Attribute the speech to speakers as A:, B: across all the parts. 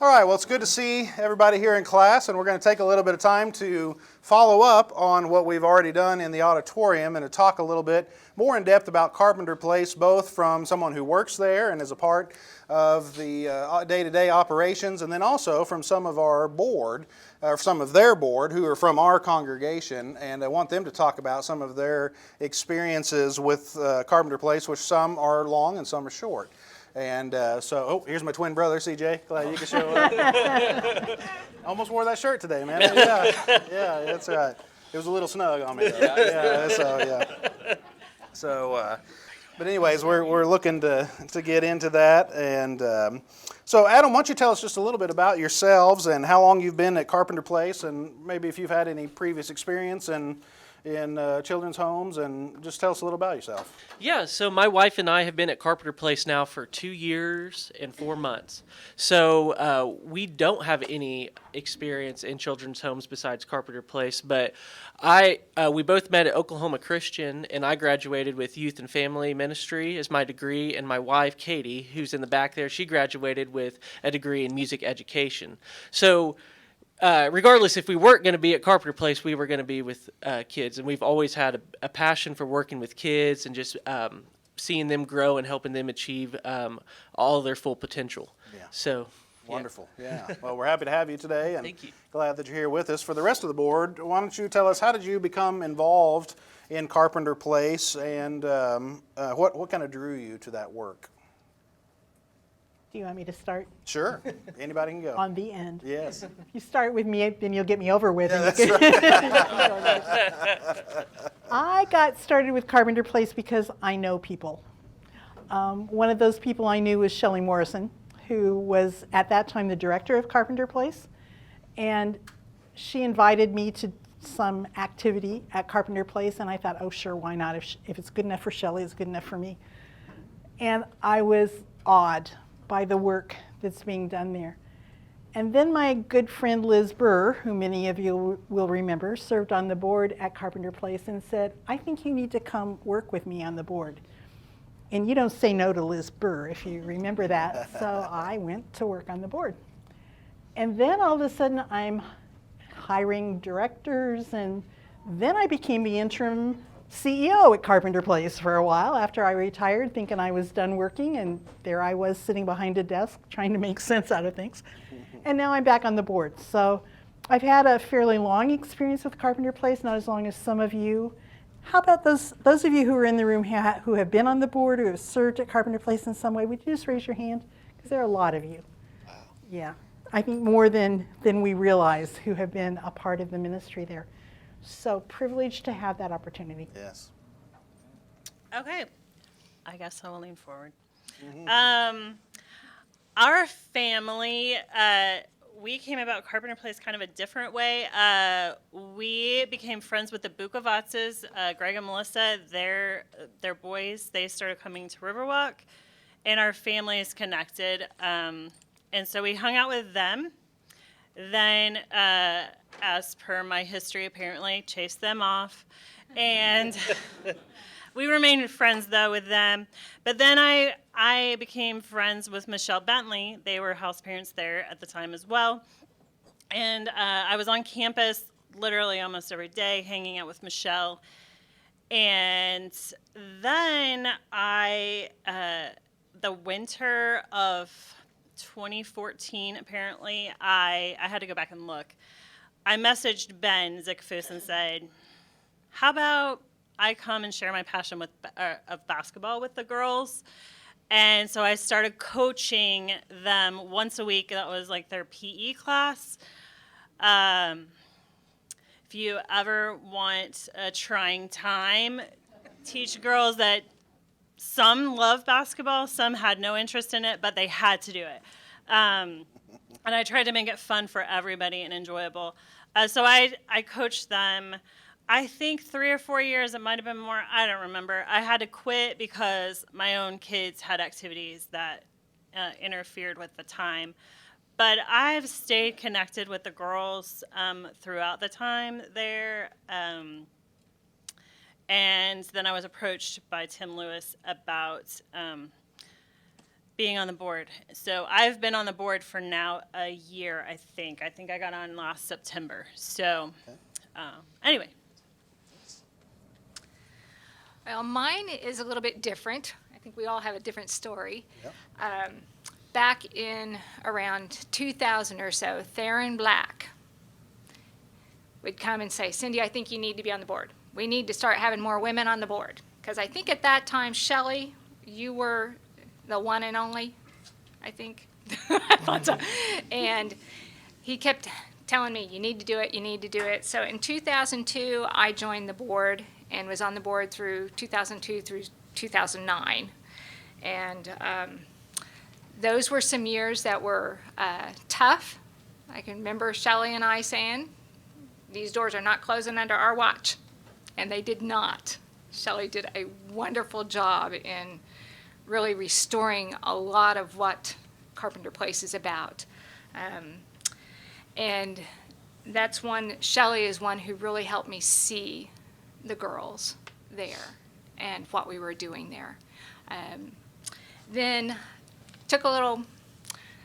A: All right, well, it's good to see everybody here in class, and we're going to take a little bit of time to follow up on what we've already done in the auditorium and to talk a little bit more in depth about Carpenter Place, both from someone who works there and is a part of the day-to-day operations, and then also from some of our board, or some of their board, who are from our congregation, and I want them to talk about some of their experiences with Carpenter Place, which some are long and some are short. And here's my twin brother, CJ. Glad you can show up. Almost wore that shirt today, man. Yeah, that's right. It was a little snug on me, though. But anyways, we're looking to get into that. And so, Adam, why don't you tell us just a little bit about yourselves and how long you've been at Carpenter Place, and maybe if you've had any previous experience in children's homes, and just tell us a little about yourself.
B: Yeah, so my wife and I have been at Carpenter Place now for 2 years and 4 months. So we don't have any experience in children's homes besides Carpenter Place, but we both met at Oklahoma Christian, and I graduated with youth and family ministry as my degree, and my wife, Katie, who's in the back there, she graduated with a degree in music education. So regardless, if we weren't going to be at Carpenter Place, we were going to be with kids. And we've always had a passion for working with kids and just seeing them grow and helping them achieve all their full potential.
A: Yeah.
B: So,
A: wonderful. Yeah. Well, we're happy to have you today, and
B: Thank you.
A: Glad that you're here with us. For the rest of the board, why don't you tell us, how did you become involved in Carpenter Place, and what kind of drew you to that work?
C: Do you want me to start?
A: Sure. Anybody can go.
C: On the end.
A: Yes.
C: If you start with me, then you'll get me over with.
A: Yeah, that's right.
C: I got started with Carpenter Place because I know people. One of those people I knew was Shelley Morrison, who was at that time the director of Carpenter Place. And she invited me to some activity at Carpenter Place, and I thought, oh, sure, why not? If it's good enough for Shelley, it's good enough for me. And I was awed by the work that's being done there. And then my good friend Liz Burr, who many of you will remember, served on the board at Carpenter Place and said, I think you need to come work with me on the board. And you don't say no to Liz Burr, if you remember that. So I went to work on the board. And then all of a sudden I'm hiring directors, and then I became the interim CEO at Carpenter Place for a while after I retired, thinking I was done working, and there I was sitting behind a desk trying to make sense out of things. And now I'm back on the board. So I've had a fairly long experience with Carpenter Place, not as long as some of you. How about those of you who are in the room who have been on the board, who have served at Carpenter Place in some way? Would you just raise your hand? Because there are a lot of you.
A: Wow.
C: Yeah, I think more than we realize who have been a part of the ministry there. So privileged to have that opportunity.
A: Yes.
D: Okay, I guess I will lean forward. Our family, we came about Carpenter Place kind of a different way. We became friends with the Bukovatzes, Greg and Melissa. Their boys, they started coming to Riverwalk, and our families connected. And so we hung out with them. Then, as per my history, apparently chased them off, and we remained friends though with them. But then I became friends with Michelle Bentley. They were house parents there at the time as well, and I was on campus literally almost every day, hanging out with Michelle. And then the winter of 2014, apparently, I had to go back and look. I messaged Ben Zickfus and said, how about I come and share my passion of basketball with the girls? And so I started coaching them once a week. That was like their PE class. If you ever want a trying time, teach girls that some love basketball, some had no interest in it, but they had to do it. And I tried to make it fun for everybody and enjoyable. So I coached them, I think 3 or 4 years. It might have been more. I don't remember. I had to quit because my own kids had activities that interfered with the time. But I've stayed connected with the girls throughout the time there. And then I was approached by Tim Lewis about Being on the board. So I've been on the board for now a year, I think. I think I got on last September. So anyway.
E: Well, mine is a little bit different. I think we all have a different story.
A: Yep.
E: Back in around 2000 or so, Theron Black would come and say, Cindy, I think you need to be on the board. We need to start having more women on the board. Because I think at that time, Shelley, you were the one and only, I think. I thought so. And he kept telling me, you need to do it, you need to do it. So in 2002, I joined the board and was on the board through 2002 through 2009. And those were some years that were tough. I can remember Shelley and I saying, these doors are not closing under our watch. And they did not. Shelley did a wonderful job in really restoring a lot of what Carpenter Place is about. And that's one, Shelley is one who really helped me see the girls there and what we were doing there. Then took a little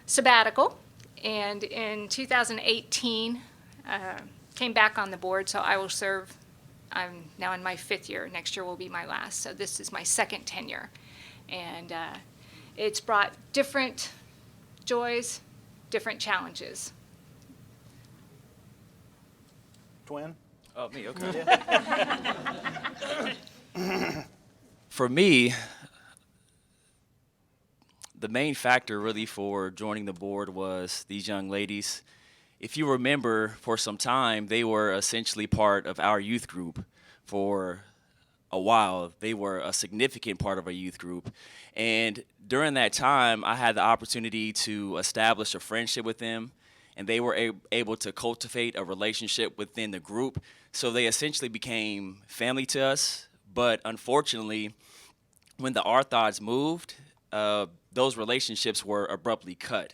E: sabbatical, and in 2018 came back on the board, so I will serve. I'm now in my 5th year. Next year will be my last, so this is my 2nd tenure. And it's brought different joys, different challenges.
A: Twin?
F: Oh, me, okay. For me, the main factor really for joining the board was these young ladies. If you remember, for some time, they were essentially part of our youth group for a while. They were a significant part of our youth group. And during that time, I had the opportunity to establish a friendship with them, and they were able to cultivate a relationship within the group. So they essentially became family to us. But unfortunately, when the Arthods moved, those relationships were abruptly cut.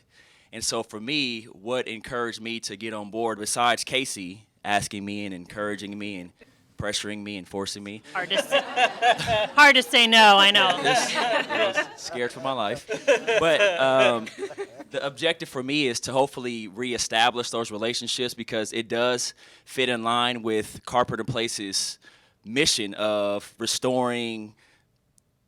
F: And so for me, what encouraged me to get on board, besides Casey asking me and encouraging me and pressuring me and forcing me.
D: Hard to say no, I know.
F: I was scared for my life. But the objective for me is to hopefully reestablish those relationships, because it does fit in line with Carpenter Place's mission of restoring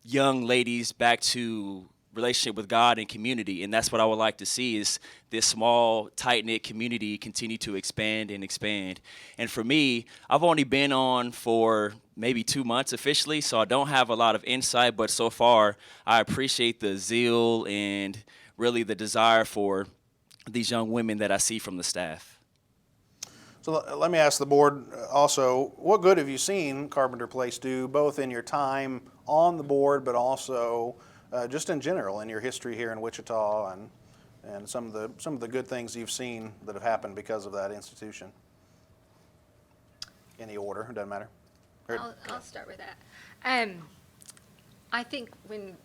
F: young ladies back to relationship with God and community. And that's what I would like to see, is this small, tight-knit community continue to expand and expand. And for me, I've only been on for maybe 2 months officially, so I don't have a lot of insight, but so far I appreciate the zeal and really the desire for these young women that I see from the staff.
A: So let me ask the board also, what good have you seen Carpenter Place do, both in your time on the board, but also just in general in your history here in Wichita, and some of the good things you've seen that have happened because of that institution? Any order, it doesn't matter.
E: I'll start with that. I think when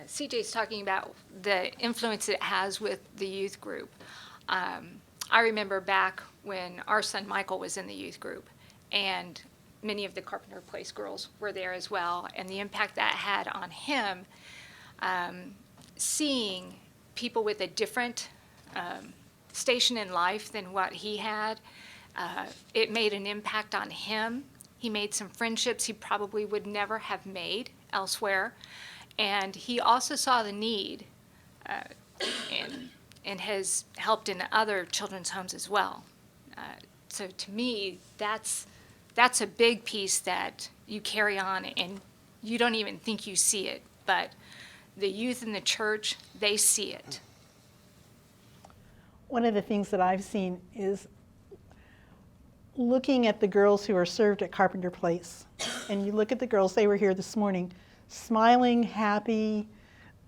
E: CJ's talking about the influence it has with the youth group, I remember back when our son Michael was in the youth group, and many of the Carpenter Place girls were there as well, and the impact that had on him, seeing people with a different station in life than what he had, it made an impact on him. He made some friendships he probably would never have made elsewhere, and he also saw the need and has helped in other children's homes as well. So to me, that's a big piece that you carry on, and you don't even think you see it, but the youth in the church, they see it.
C: One of the things that I've seen is looking at the girls who are served at Carpenter Place. And you look at the girls, they were here this morning, smiling, happy,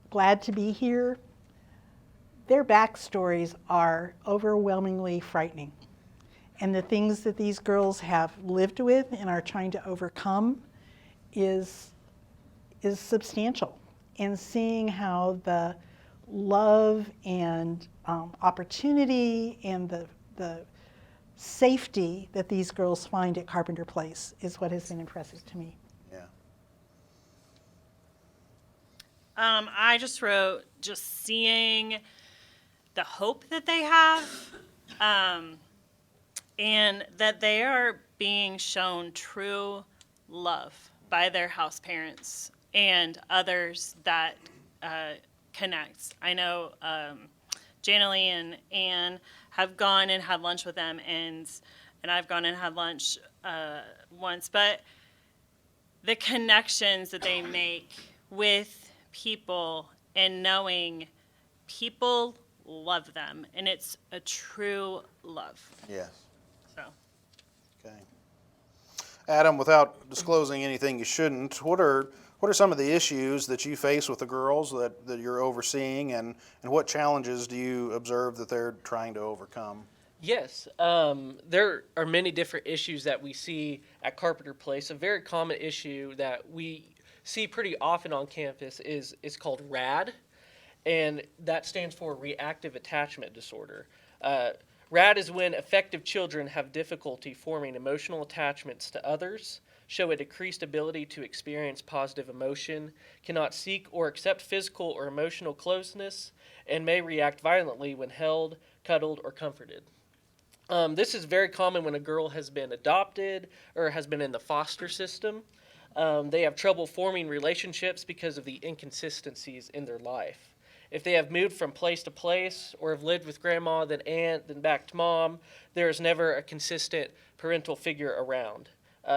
C: glad to be here. Their backstories are overwhelmingly frightening. And the things that these girls have lived with and are trying to overcome is substantial. And seeing how the love and opportunity and the safety that these girls find at Carpenter Place is what has been impressive to me.
A: Yeah.
D: I just wrote just seeing the hope that they have, and that they are being shown true love by their house parents and others that connect. I know Janalee and Ann have gone and had lunch with them, and I've gone and had lunch once, but the connections that they make with people and knowing people love them, and it's a true love.
A: Yes.
D: So
A: Okay. Adam, without disclosing anything you shouldn't, what are some of the issues that you face with the girls that you're overseeing, and what challenges do you observe that they're trying to overcome?
B: Yes, there are many different issues that we see at Carpenter Place. A very common issue that we see pretty often on campus is called RAD, and that stands for Reactive Attachment Disorder. RAD is when affected children have difficulty forming emotional attachments to others, show a decreased ability to experience positive emotion, cannot seek or accept physical or emotional closeness, and may react violently when held, cuddled, or comforted. This is very common when a girl has been adopted or has been in the foster system. They have trouble forming relationships because of the inconsistencies in their life. If they have moved from place to place or have lived with grandma, then aunt, then back to mom, there is never a consistent parental figure around.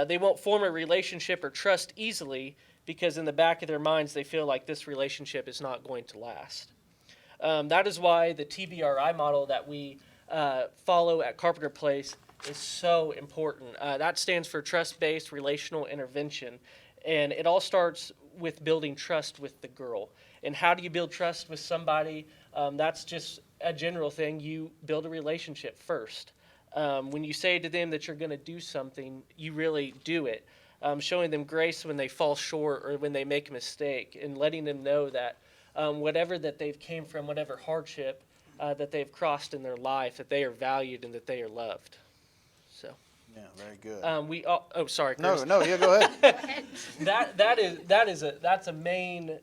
B: They won't form a relationship or trust easily because in the back of their minds they feel like this relationship is not going to last. That is why the TBRI model that we follow at Carpenter Place is so important. That stands for Trust-Based Relational Intervention, and it all starts with building trust with the girl. And how do you build trust with somebody? That's just a general thing. You build a relationship first. When you say to them that you're going to do something, you really do it. Showing them grace when they fall short or when they make a mistake, and letting them know that whatever that they've came from, whatever hardship that they've crossed in their life, that they are valued and that they are loved. So.
A: Yeah, very good.
B: Oh, sorry, Chris.
A: No, yeah, go ahead.
B: That's a main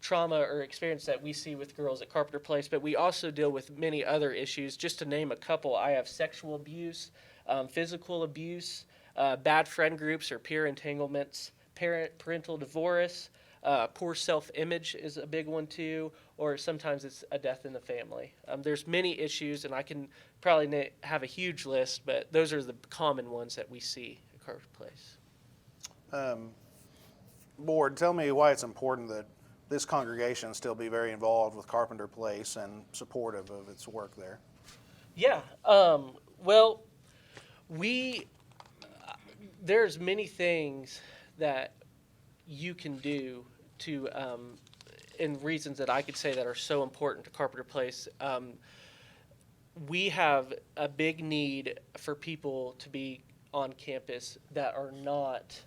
B: trauma or experience that we see with girls at Carpenter Place, but we also deal with many other issues. Just to name a couple, I have sexual abuse, physical abuse, bad friend groups or peer entanglements, parental divorce, poor self-image is a big one too, or sometimes it's a death in the family. There's many issues, and I can probably have a huge list, but those are the common ones that we see at Carpenter Place.
A: Board, tell me why it's important that this congregation still be very involved with Carpenter Place and supportive of its work there.
B: Yeah, well, there's many things that you can do to, and reasons that I could say that are so important to Carpenter Place. We have a big need for people to be on campus that are not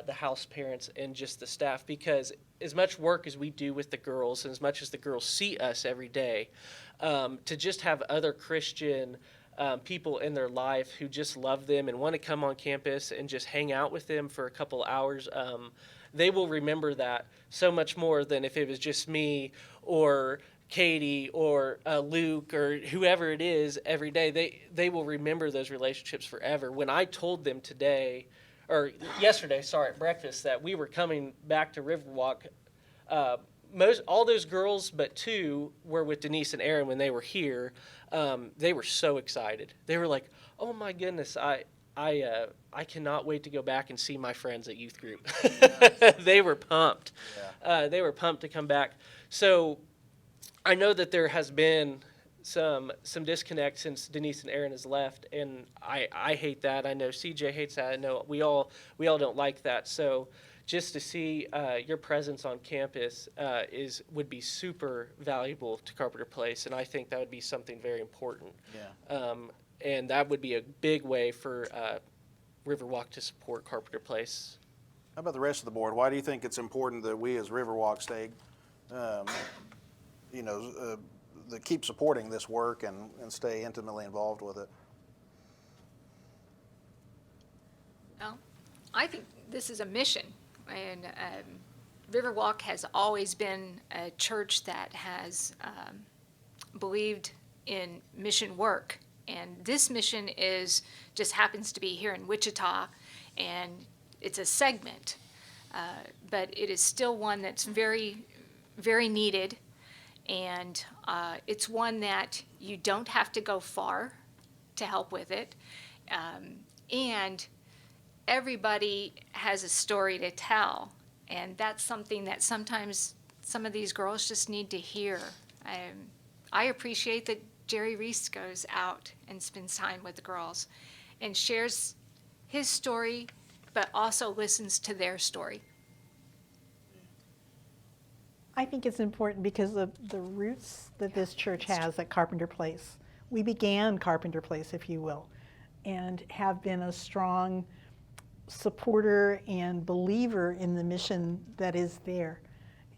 B: the house parents and just the staff, because as much work as we do with the girls and as much as the girls see us every day, to just have other Christian people in their life who just love them and want to come on campus and just hang out with them for a couple hours, they will remember that so much more than if it was just me or Katie or Luke or whoever it is every day. They will remember those relationships forever. When I told them yesterday, at breakfast, that we were coming back to Riverwalk, all those girls but two were with Denise and Aaron when they were here. They were so excited. They were like, "Oh my goodness, I cannot wait to go back and see my friends at youth group." They were pumped. Yeah. They were pumped to come back. So I know that there has been some disconnect since Denise and Aaron has left, and I hate that. I know CJ hates that. I know we all don't like that. So just to see your presence on campus would be super valuable to Carpenter Place, and I think that would be something very important. Yeah. And that would be a big way for Riverwalk to support Carpenter Place.
A: How about the rest of the board? Why do you think it's important that we as Riverwalk stay, that keep supporting this work and stay intimately involved with it?
E: Well, I think this is a mission, and Riverwalk has always been a church that has believed in mission work. And this mission just happens to be here in Wichita, and it's a segment. But it is still one that's very, very needed. And it's one that you don't have to go far to help with it. And everybody has a story to tell. And that's something that sometimes some of these girls just need to hear. I appreciate that Jerry Reese goes out and spends time with the girls and shares his story, but also listens to their story.
C: I think it's important because of the roots that this church has at Carpenter Place. We began Carpenter Place, if you will, and have been a strong supporter and believer in the mission that is there.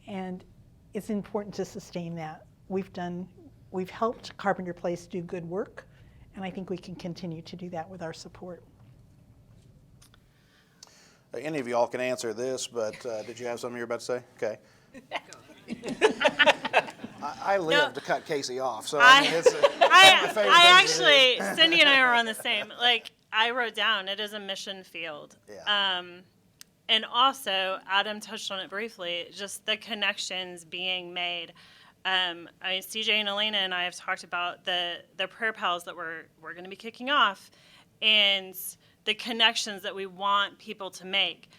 C: And it's important to sustain that. We've helped Carpenter Place do good work, and I think we can continue to do that with our support.
A: Any of y'all can answer this, but did you have something you're about to say? Okay. I live to cut Casey off, so I mean, it's one of my favorite things to do.
D: Actually, Cindy and I are on the same. Like, I wrote down, it is a mission field.
A: Yeah.
D: And also, Adam touched on it briefly, just the connections being made. I mean, CJ and Elena and I have talked about the prayer pals that we're going to be kicking off, and the connections that we want people to make.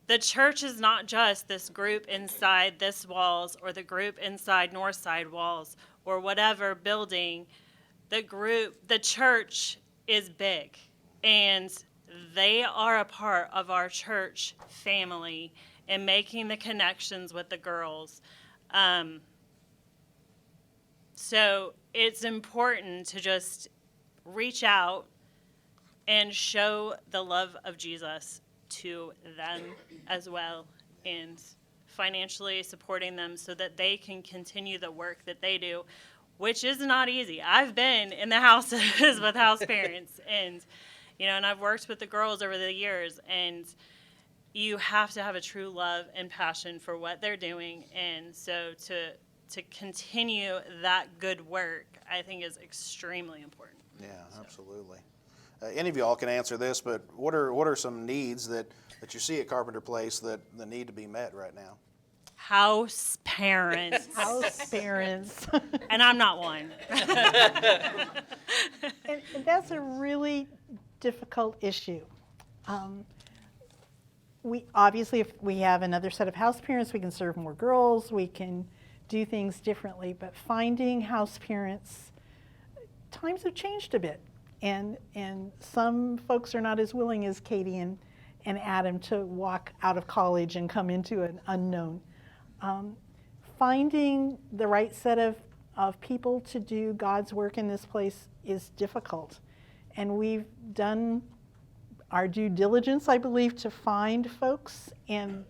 D: The church is not just this group inside this walls or the group inside Northside walls or whatever building. The church is big, and they are a part of our church family and making the connections with the girls. So it's important to just reach out and show the love of Jesus to them as well, and financially supporting them so that they can continue the work that they do, which is not easy. I've been in the houses with house parents, and and I've worked with the girls over the years, and you have to have a true love and passion for what they're doing, and so to continue that good work, I think, is extremely important.
A: Yeah, absolutely. Any of y'all can answer this, but what are some needs that you see at Carpenter Place that need to be met right now?
D: House parents.
C: House parents.
D: And I'm not one.
C: And that's a really difficult issue. We obviously, if we have another set of house parents, we can serve more girls, we can do things differently, but finding house parents, times have changed a bit. And some folks are not as willing as Katie and Adam to walk out of college and come into an unknown. Finding the right set of people to do God's work in this place is difficult. And we've done our due diligence, I believe, to find folks, and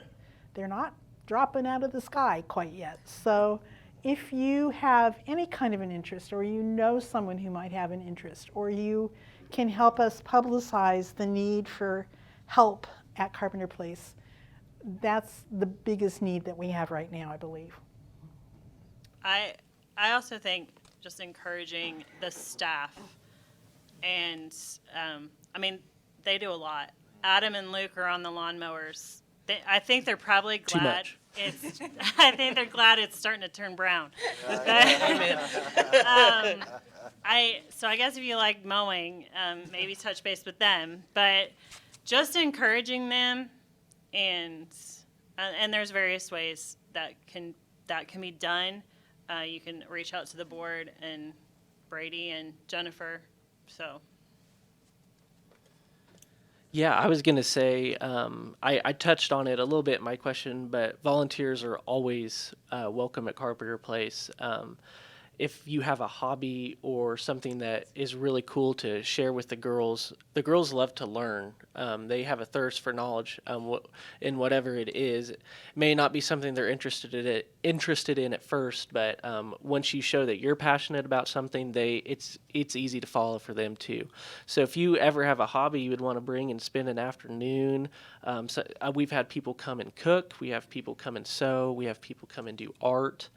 C: they're not dropping out of the sky quite yet. So if you have any kind of an interest, or you know someone who might have an interest, or you can help us publicize the need for help at Carpenter Place, that's the biggest need that we have right now, I believe.
D: I also think just encouraging the staff, and I mean, they do a lot. Adam and Luke are on the lawnmowers. I think they're probably glad.
B: Too much.
D: I think they're glad it's starting to turn brown.
B: Amen.
D: So I guess if you like mowing, maybe touch base with them. But just encouraging them, and there's various ways that can be done. You can reach out to the board and Brady and Jennifer. So.
B: Yeah, I was going to say, I touched on it a little bit in my question, but volunteers are always welcome at Carpenter Place. if you have a hobby or something that is really cool to share with the girls love to learn. They have a thirst for knowledge in whatever it is. It may not be something they're interested in at first, but once you show that you're passionate about something, it's easy to follow for them too. So if you ever have a hobby you would want to bring and spend an afternoon, we've had people come and cook, we have people come and sew, we have people come and do art.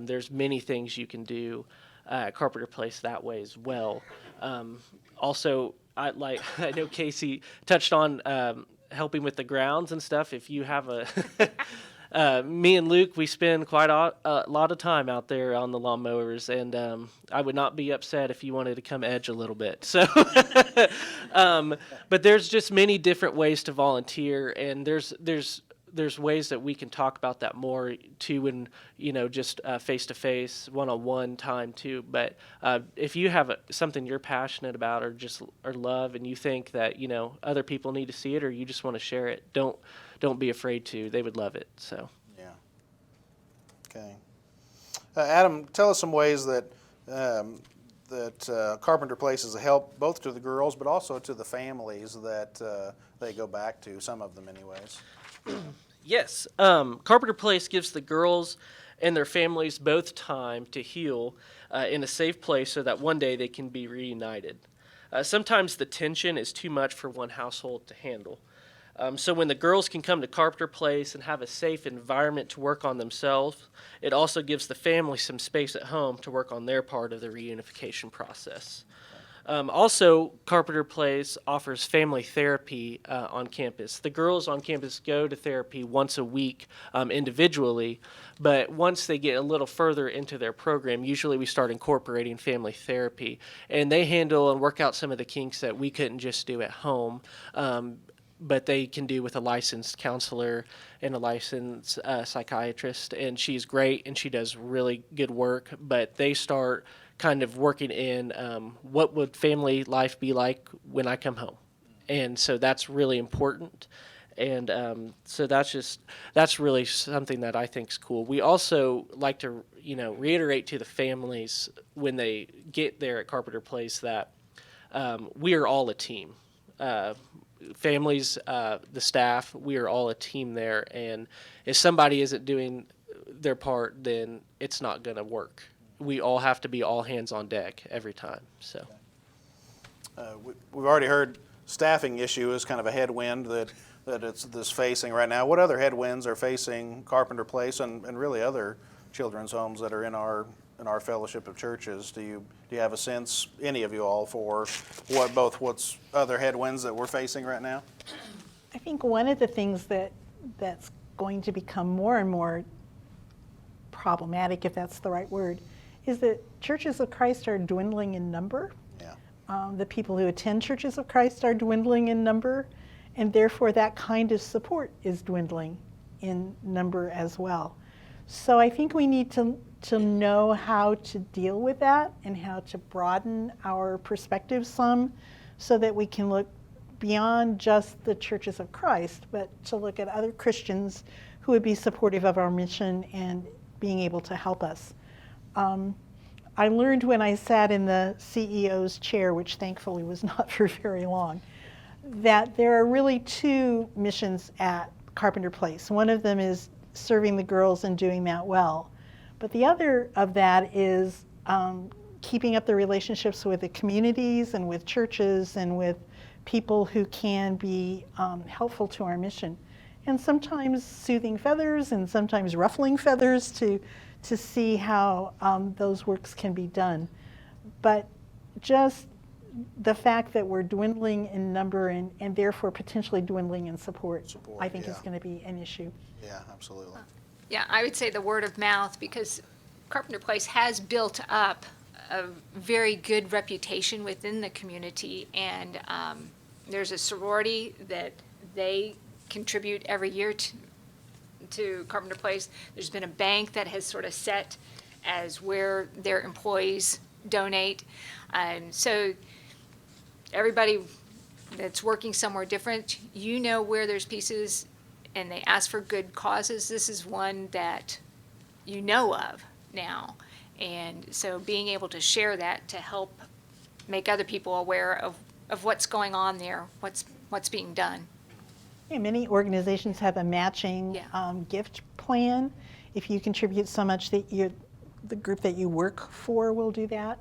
B: There's many things you can do at Carpenter Place that way as well. Also, I know Casey touched on helping with the grounds and stuff. If you have me and Luke, we spend quite a lot of time out there on the lawnmowers, and I would not be upset if you wanted to come edge a little bit. So, but there's just many different ways to volunteer, and there's ways that we can talk about that more too, and just face-to-face, one-on-one time too. But if you have something you're passionate about or love, and you think that other people need to see it, or you just want to share it, don't be afraid to. They would love it. So
A: Yeah. Okay. Adam, tell us some ways that Carpenter Place is a help both to the girls, but also to the families that they go back to. Some of them, anyways.
B: Yes, Carpenter Place gives the girls and their families both time to heal in a safe place so that one day they can be reunited. Sometimes the tension is too much for one household to handle. So when the girls can come to Carpenter Place and have a safe environment to work on themselves, it also gives the family some space at home to work on their part of the reunification process. Also, Carpenter Place offers family therapy on campus. The girls on campus go to therapy once a week individually, but once they get a little further into their program, usually we start incorporating family therapy, and they handle and work out some of the kinks that we couldn't just do at home. But they can do with a licensed counselor and a licensed psychiatrist, and she's great and she does really good work. But they start kind of working in what would family life be like when I come home, and so that's really important. And so that's really something that I think is cool. We also like to reiterate to the families when they get there at Carpenter Place that we are all a team. Families, the staff, we are all a team there, and if somebody isn't doing their part, then it's not going to work. We all have to be all hands on deck every time. So
A: We've already heard staffing issue is kind of a headwind that it's facing right now. What other headwinds are facing Carpenter Place and really other children's homes that are in our fellowship of churches? Do you have a sense, any of you all, for what's other headwinds that we're facing right now?
C: I think one of the things that's going to become more and more problematic, if that's the right word, is that churches of Christ are dwindling in number.
A: Yeah.
C: The people who attend churches of Christ are dwindling in number, and therefore that kind of support is dwindling in number as well. So I think we need to know how to deal with that and how to broaden our perspective some so that we can look beyond just the churches of Christ, but to look at other Christians who would be supportive of our mission and being able to help us. I learned when I sat in the CEO's chair, which thankfully was not for very long, that there are really two missions at Carpenter Place. One of them is serving the girls and doing that well. But the other of that is keeping up the relationships with the communities and with churches and with people who can be helpful to our mission. And sometimes soothing feathers and sometimes ruffling feathers to see how those works can be done. But just the fact that we're dwindling in number and therefore potentially dwindling in support I think is going to be an issue.
A: Yeah, absolutely.
E: Yeah, I would say the word of mouth, because Carpenter Place has built up a very good reputation within the community, and there's a sorority that they contribute every year to Carpenter Place. There's been a bank that has sort of set as where their employees donate. So everybody that's working somewhere different, where there's pieces and they ask for good causes. This is one that you know of now. And so being able to share that to help make other people aware of what's going on there, what's being done.
C: Yeah, many organizations have a matching
E: Yeah.
C: gift plan. If you contribute so much that the group that you work for will do that.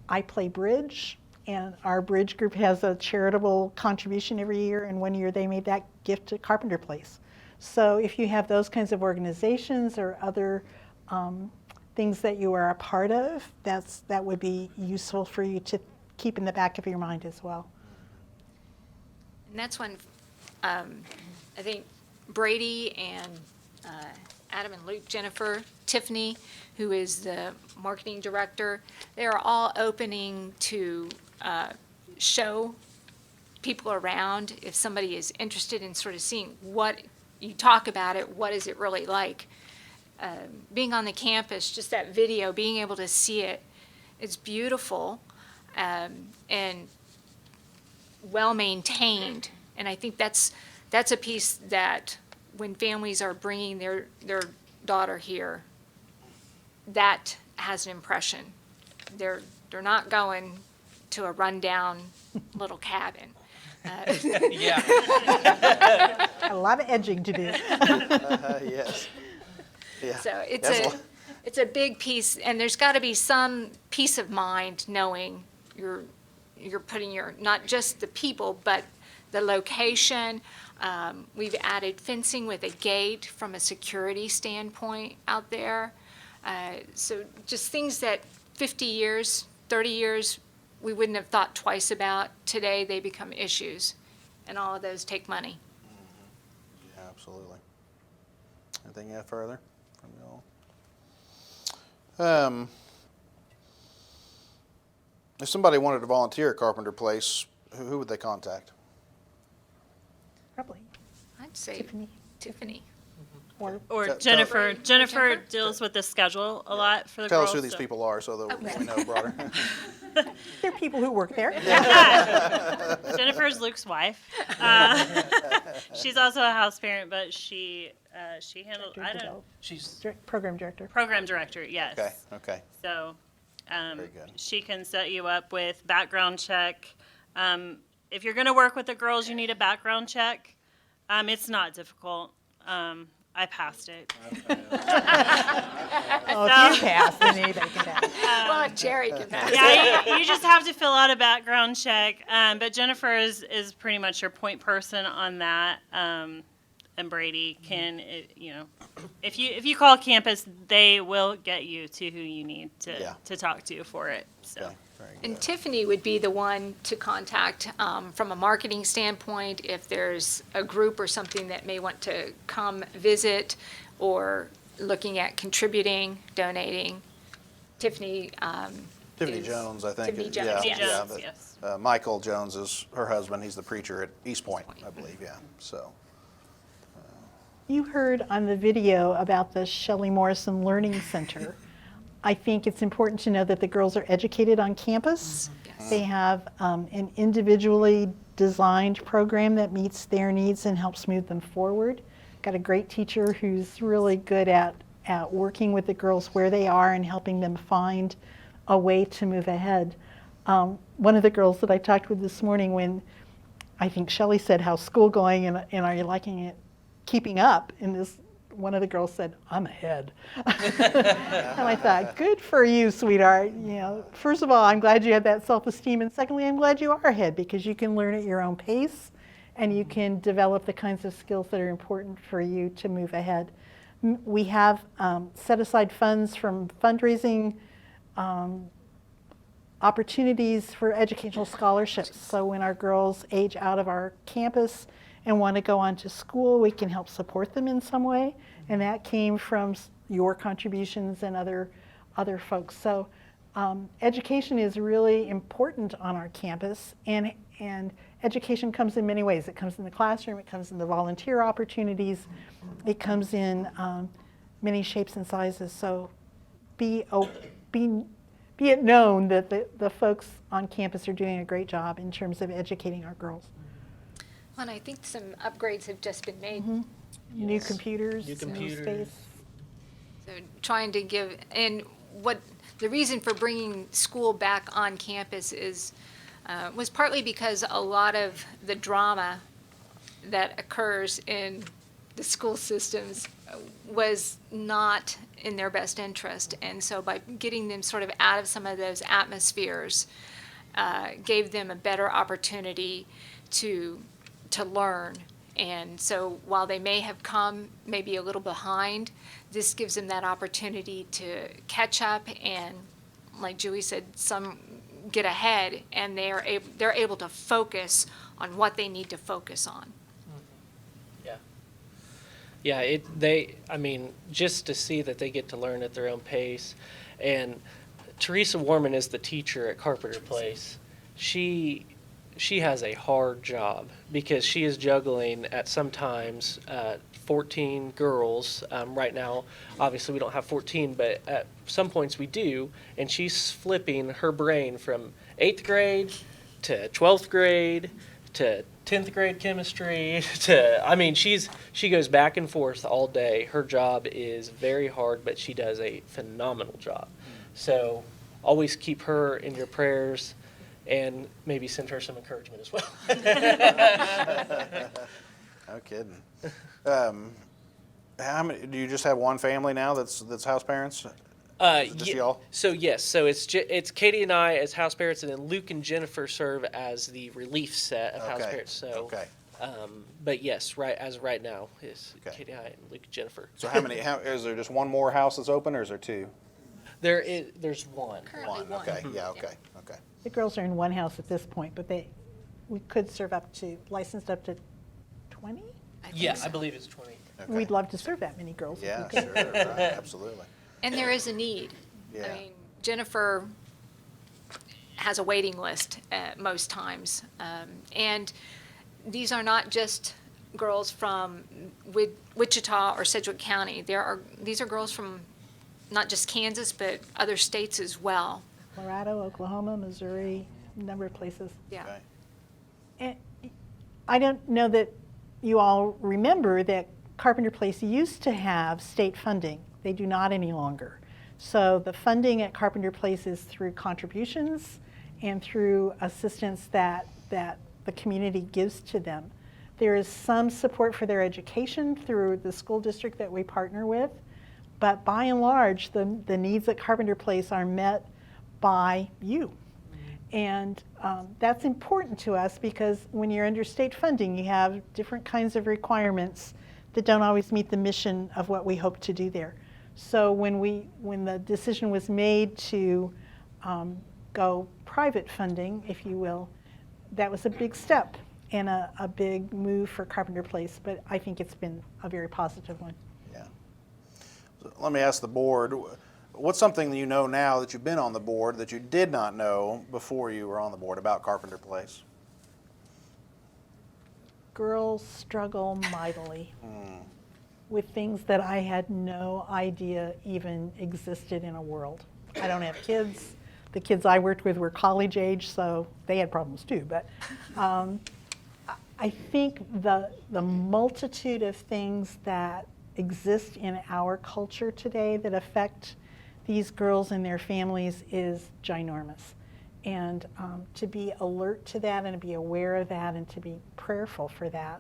C: I play bridge, and our bridge group has a charitable contribution every year, and one year they made that gift to Carpenter Place. So if you have those kinds of organizations or other things that you are a part of, that would be useful for you to keep in the back of your mind as well.
E: And that's when I think Brady and Adam and Luke, Jennifer, Tiffany, who is the marketing director, they are all opening to show people around if somebody is interested in sort of seeing what you talk about it, what is it really like. Being on the campus, just that video, being able to see it, it's beautiful and well maintained. And I think that's a piece that when families are bringing their daughter here, that has an impression. They're not going to a rundown little cabin.
B: Yeah.
C: A lot of edging to do.
A: Yes. Yeah.
E: So
A: That's
E: it's a big piece, and there's got to be some peace of mind knowing you're putting your, not just the people, but the location. We've added fencing with a gate from a security standpoint out there. So just things that 50 years, 30 years, we wouldn't have thought twice about. Today, they become issues, and all of those take money.
A: Yeah, absolutely. Anything further from y'all? If somebody wanted to volunteer at Carpenter Place, who would they contact?
C: Probably
E: I'd say Tiffany.
C: Or
D: Or
A: Tell-
D: Jennifer.
E: tell-
D: Jennifer
E: Jennifer?
D: deals with the schedule a lot for the
A: Tell
D: girls.
A: us who these
D: so-
A: people are so that we know broader.
C: there are people who work there.
D: Jennifer's Luke's wife. She's also a house parent, but she handles. I don't.
B: She's
C: Program director.
D: Program director. Yes.
A: Okay, okay.
D: So,
A: Very good.
D: she can set you up with background check. If you're going to work with the girls, you need a background check. It's not difficult. I passed it.
C: Oh, if you pass, then anybody can pass.
E: Well, Jerry can pass.
D: Yeah, you just have to fill out a background check. But Jennifer is pretty much your point person on that. And Brady can, if you call campus, they will get you to who you need to talk to for it. So.
A: Okay, very good.
E: And Tiffany would be the one to contact from a marketing standpoint if there's a group or something that may want to come visit or looking at contributing, donating. Tiffany.
A: Tiffany
E: is-
A: Jones, I think.
E: Tiffany
A: is-
E: Jones,
A: yeah,
E: yes.
A: yeah,
D: Jones,
A: but,
D: yes.
A: Michael Jones is her husband. He's the preacher at East Point, I believe, yeah. So,
C: You heard on the video about the Shelley Morrison Learning Center. I think it's important to know that the girls are educated on campus.
E: Yes.
C: They have an individually designed program that meets their needs and helps move them forward. Got a great teacher who's really good at working with the girls where they are and helping them find a way to move ahead. One of the girls that I talked with this morning, when I think Shelley said, how's school going and are you liking it? Keeping up, and one of the girls said, I'm ahead. And I thought, good for you, sweetheart. First of all, I'm glad you had that self-esteem, and secondly, I'm glad you are ahead because you can learn at your own pace and you can develop the kinds of skills that are important for you to move ahead. We have set aside funds from fundraising opportunities for educational scholarships. So when our girls age out of our campus and want to go on to school, we can help support them in some way. And that came from your contributions and other folks. So education is really important on our campus, and education comes in many ways. It comes in the classroom, it comes in the volunteer opportunities, it comes in many shapes and sizes. So be it known that the folks on campus are doing a great job in terms of educating our girls.
E: And I think some upgrades have just been made.
C: New computers,
B: New
C: new
B: computers.
C: space.
E: So trying to give, and what the reason for bringing school back on campus was partly because a lot of the drama that occurs in the school systems was not in their best interest. And so by getting them sort of out of some of those atmospheres, gave them a better opportunity to learn. And so while they may have come maybe a little behind, this gives them that opportunity to catch up and, like Julie said, some get ahead, and they're able to focus on what they need to focus on.
B: Yeah, I mean, just to see that they get to learn at their own pace. And Teresa Warman is the teacher at Carpenter Place. She has a hard job because she is juggling at sometimes 14 girls. Right now, obviously we don't have 14, but at some points we do. And she's flipping her brain from 8th grade to 12th grade to 10th grade chemistry she goes back and forth all day. Her job is very hard, but she does a phenomenal job. So always keep her in your prayers and maybe send her some encouragement as well.
A: No kidding. How many, do you just have one family now that's house parents? Just y'all?
B: So yes, so it's Katie and I as house parents, and then Luke and Jennifer serve as the relief set of house
A: Okay.
B: parents. So,
A: Okay.
B: But yes, right now is
A: Okay.
B: Katie and I and Luke and Jennifer.
A: So how is there just one more house that's open, or is there two?
B: There's one.
E: Currently one.
A: Okay. Yeah. Okay. Okay.
C: The girls are in one house at this point, but we could serve licensed up to 20?
B: Yeah, I believe it's 20.
A: Okay.
C: We'd love to serve that many girls. if
A: Yeah.
C: we could.
A: Sure. Right. Absolutely.
E: And there is a need.
A: Yeah.
E: I mean, Jennifer has a waiting list most times. And these are not just girls from Wichita or Sedgwick County. These are girls from not just Kansas, but other states as well.
C: Colorado, Oklahoma, Missouri, a number of places.
E: Yeah.
A: Okay.
C: And I don't know that you all remember that Carpenter Place used to have state funding. They do not any longer. So the funding at Carpenter Place is through contributions and through assistance that the community gives to them. There is some support for their education through the school district that we partner with, but by and large, the needs at Carpenter Place are met by you. And that's important to us because when you're under state funding, you have different kinds of requirements that don't always meet the mission of what we hope to do there. So when the decision was made to go private funding, if you will, that was a big step and a big move for Carpenter Place, but I think it's been a very positive one.
A: Yeah. So let me ask the board, what's something that you know now that you've been on the board that you did not know before you were on the board about Carpenter Place?
C: Girls struggle mightily with things that I had no idea even existed in a world. I don't have kids. The kids I worked with were college age, so they had problems too. But I think the multitude of things that exist in our culture today that affect these girls and their families is ginormous. And to be alert to that and to be aware of that and to be prayerful for that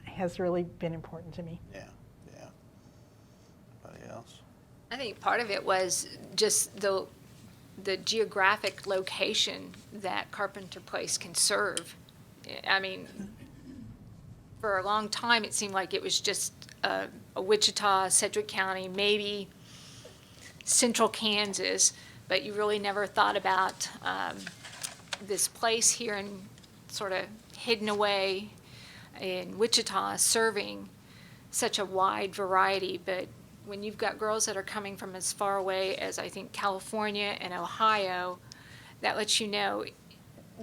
C: has really been important to me.
A: Yeah. Yeah. Anybody else?
E: I think part of it was just the geographic location that Carpenter Place can serve. I mean, for a long time, it seemed like it was just a Wichita, Sedgwick County, maybe central Kansas, but you really never thought about this place here in sort of hidden away in Wichita serving such a wide variety. But when you've got girls that are coming from as far away as I think California and Ohio, that lets you know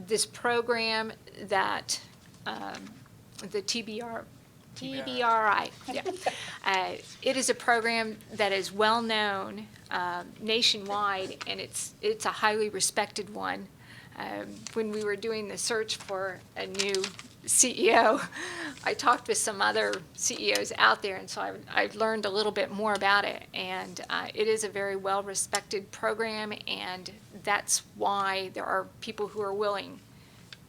E: this program that the TBRI, yeah. It is a program that is well known nationwide, and it's a highly respected one. When we were doing the search for a new CEO, I talked with some other CEOs out there, and so I've learned a little bit more about it. And it is a very well-respected program, and that's why there are people who are willing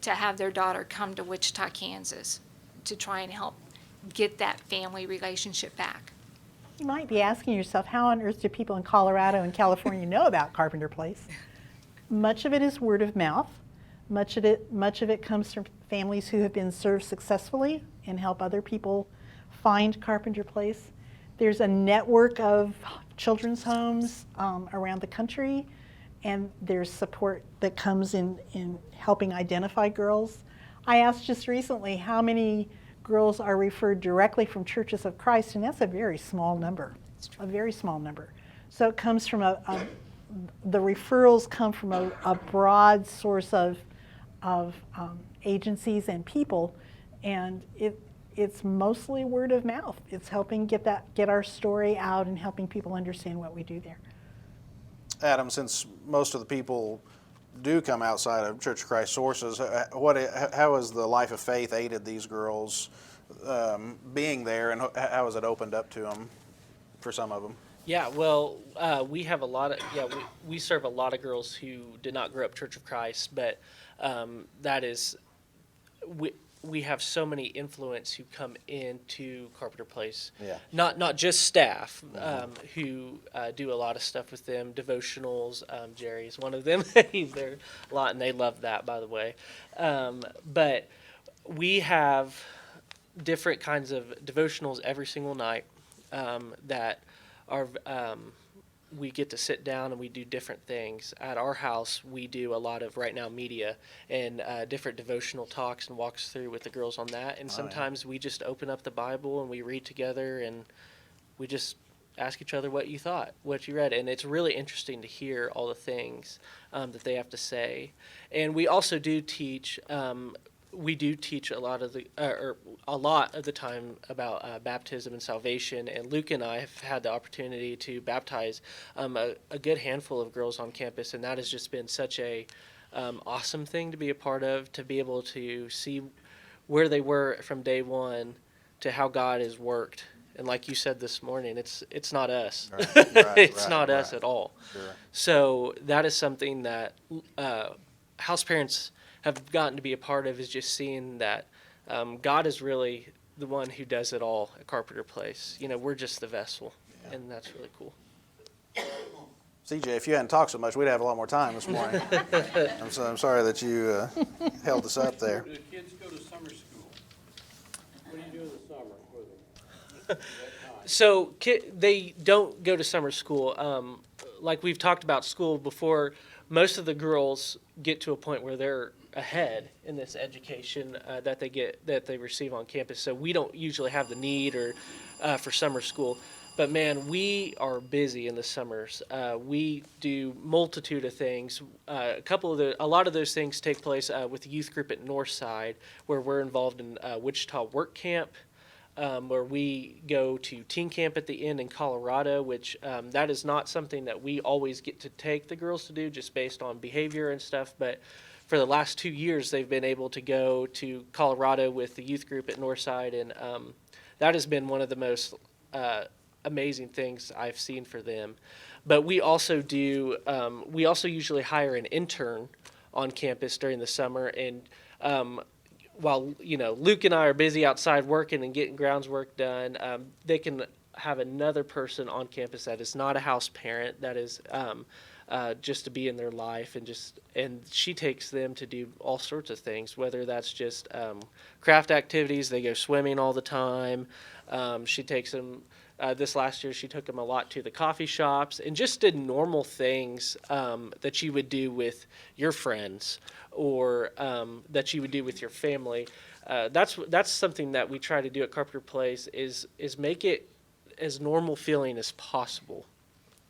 E: to have their daughter come to Wichita, Kansas, to try and help get that family relationship back.
C: You might be asking yourself, how on earth do people in Colorado and California know about Carpenter Place? Much of it is word of mouth. Much of it comes from families who have been served successfully and help other people find Carpenter Place. There's a network of children's homes around the country, and there's support that comes in helping identify girls. I asked just recently how many girls are referred directly from Churches of Christ, and that's a very small number, a very small number. So it comes from the referrals come from a broad source of agencies and people, and it's mostly word of mouth. It's helping get our story out and helping people understand what we do there.
A: Adam, since most of the people do come outside of Church of Christ sources, how has the life of faith aided these girls being there, and how has it opened up to them for some of them?
B: Yeah, well, we have we serve a lot of girls who did not grow up Church of Christ, but we have so many influence who come into Carpenter Place.
A: Yeah.
B: Not just staff who do a lot of stuff with them. Devotionals. Jerry is one of them. He's there a lot, and they love that, by the way. But we have different kinds of devotionals every single night that are. We get to sit down and we do different things. At our house, we do a lot of, right now, media and different devotional talks and walks through with the girls on that. And sometimes we just open up the Bible and we read together and we just ask each other what you read. And it's really interesting to hear all the things that they have to say. And we also do teach a lot of the time about baptism and salvation. And Luke and I have had the opportunity to baptize a good handful of girls on campus, and that has just been such a awesome thing to be a part of, to be able to see where they were from day one to how God has worked. And like you said this morning, it's not us. It's not us at all.
A: Sure.
B: So that is something that house parents have gotten to be a part of, is just seeing that God is really the one who does it all at Carpenter Place. We're just the vessel, and that's really cool.
A: CJ, if you hadn't talked so much, we'd have a lot more time this morning. I'm sorry that you held us up there.
G: The kids go to summer school. What do you do in the summer with them?
B: So they don't go to summer school. Like we've talked about school before, most of the girls get to a point where they're ahead in this education that they receive on campus. So we don't usually have the need for summer school. But man, we are busy in the summers. We do multitude of things. A lot of those things take place with the youth group at Northside, where we're involved in Wichita Work Camp, where we go to teen camp at the end in Colorado, which that is not something that we always get to take the girls to do, just based on behavior and stuff. But for the last 2 years, they've been able to go to Colorado with the youth group at Northside, and that has been one of the most amazing things I've seen for them. But we also usually hire an intern on campus during the summer, and while Luke and I are busy outside working and getting grounds work done, they can have another person on campus that is not a house parent, that is just to be in their life, and she takes them to do all sorts of things, whether that's just craft activities. They go swimming all the time. She takes them. This last year, she took them a lot to the coffee shops and just did normal things that you would do with your friends, or that you would do with your family. That's something that we try to do at Carpenter Place, is make it as normal feeling as possible.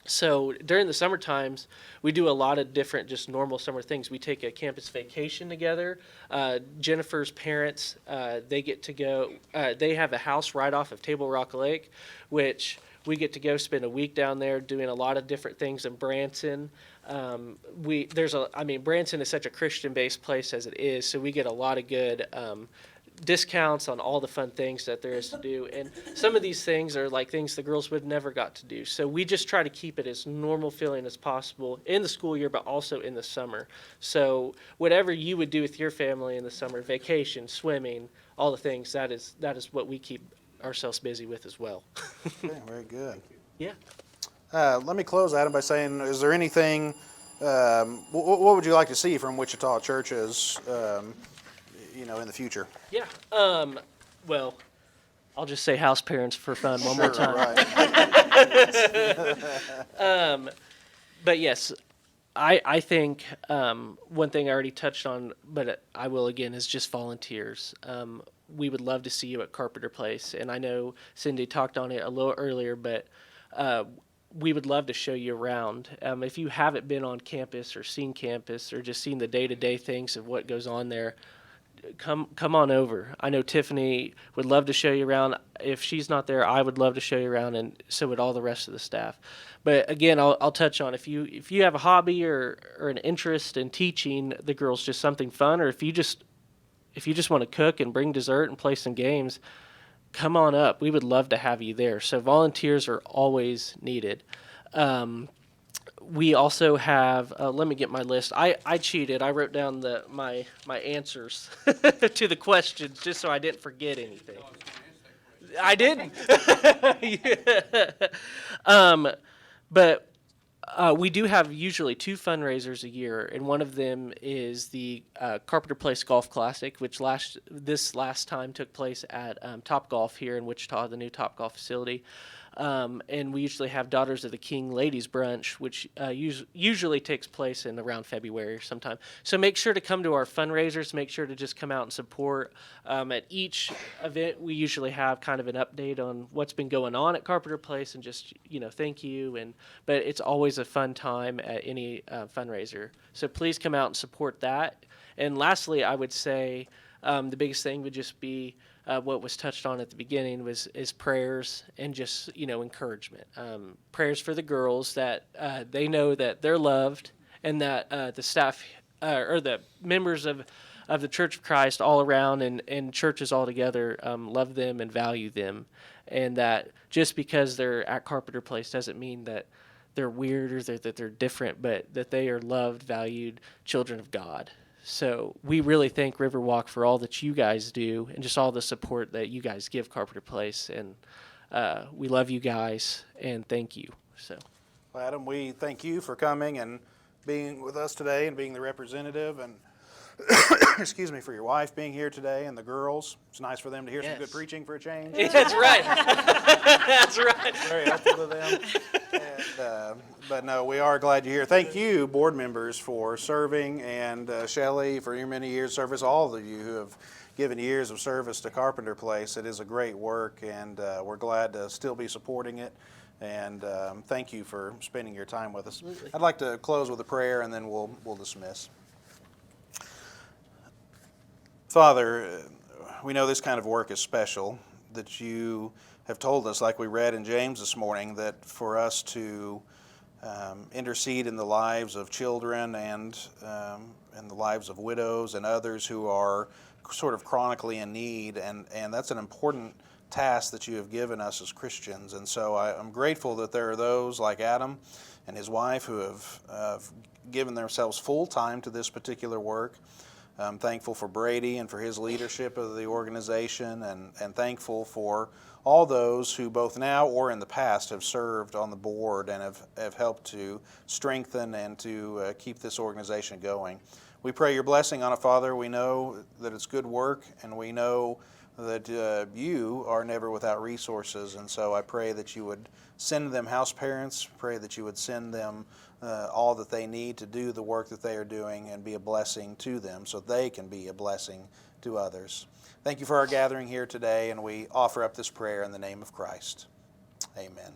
B: So during the summer times, we do a lot of different just normal summer things. We take a campus vacation together. Jennifer's parents, they get to go, they have a house right off of Table Rock Lake, which we get to go spend a week down there doing a lot of different things in Branson. Branson is such a Christian-based place as it is, so we get a lot of good discounts on all the fun things that there is to do. And some of these things are like things the girls would never got to do. So we just try to keep it as normal feeling as possible in the school year, but also in the summer. So whatever you would do with your family in the summer, vacation, swimming, all the things, that is what we keep ourselves busy with as well.
A: Okay, very good.
B: Yeah.
A: Let me close, Adam, by saying, is there anything, what would you like to see from Wichita churches, in the future?
B: Yeah. Well, I'll just say house parents for fun one more time.
A: Right.
B: But yes, I think one thing I already touched on, but I will again, is just volunteers. We would love to see you at Carpenter Place, and I know Cindy talked on it a little earlier, but we would love to show you around. If you haven't been on campus or seen campus or just seen the day-to-day things of what goes on there, come on over. I know Tiffany would love to show you around. If she's not there, I would love to show you around, and so would all the rest of the staff. But again, I'll touch on if you have a hobby or an interest in teaching the girls just something fun, or if you just want to cook and bring dessert and play some games, come on up. We would love to have you there. So volunteers are always needed. We also have, let me get my list. I cheated. I wrote down my answers to the questions just so I didn't forget anything. I didn't. But we do have usually 2 fundraisers a year, and one of them is the Carpenter Place Golf Classic, which this last time took place at Top Golf here in Wichita, the new Top Golf facility. And we usually have Daughters of the King Ladies Brunch, which usually takes place in around February or sometime. So make sure to come to our fundraisers. Make sure to just come out and support. At each event, we usually have kind of an update on what's been going on at Carpenter Place and just, thank you. But it's always a fun time at any fundraiser. So please come out and support that. And lastly, I would say the biggest thing would just be what was touched on at the beginning is prayers and just encouragement. Prayers for the girls that they know that they're loved and that the staff or the members of the Church of Christ all around and churches all together love them and value them, and that just because they're at Carpenter Place doesn't mean that they're weird or that they're different, but that they are loved, valued children of God. So we really thank Riverwalk for all that you guys do and just all the support that you guys give Carpenter Place. And we love you guys and thank you. So,
A: Well, Adam, we thank you for coming and being with us today and being the representative, and excuse me, for your wife being here today and the girls. It's nice for them to hear some good preaching for a change.
B: That's right. That's right.
A: Very helpful to them. But no, we are glad you're here. Thank you, board members, for serving, and Shelley, for your many years of service, all of you who have given years of service to Carpenter Place. It is a great work, and we're glad to still be supporting it. And thank you for spending your time with us.
B: Absolutely.
A: I'd like to close with a prayer, and then we'll dismiss. Father, we know this kind of work is special, that you have told us, like we read in James this morning, that for us to intercede in the lives of children and in the lives of widows and others who are sort of chronically in need, and that's an important task that you have given us as Christians. And so I'm grateful that there are those like Adam and his wife who have given themselves full time to this particular work. I'm thankful for Brady and for his leadership of the organization, and thankful for all those who both now or in the past have served on the board and have helped to strengthen and to keep this organization going. We pray your blessing on it, Father. We know that it's good work, and we know that you are never without resources, and so I pray that you would send them house parents, pray that you would send them all that they need to do the work that they are doing and be a blessing to them so they can be a blessing to others. Thank you for our gathering here today, and we offer up this prayer in the name of Christ. Amen.